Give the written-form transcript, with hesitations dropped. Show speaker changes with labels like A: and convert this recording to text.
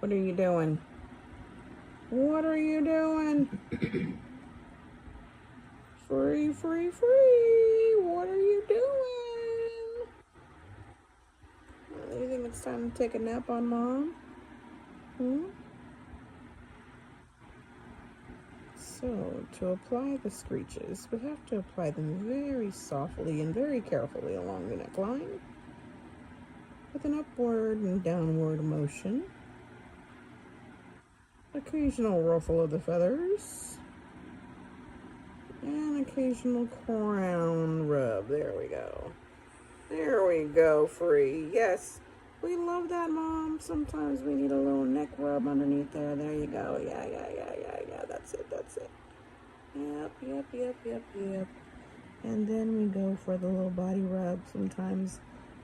A: What are you doing? What are you doing? Free, free, free. What are you doing? You think it's time to take a nap on Mom? So, to apply the screeches, we have to apply them very softly and very carefully along the neckline with an upward and downward motion. Occasional ruffle of the feathers. And occasional crown rub. There we go. There we go, Free. Yes, we love that, Mom. Sometimes we need a little neck rub underneath there. There you go. Yeah. That's it. Yep. And then we go for the little body rub. Sometimes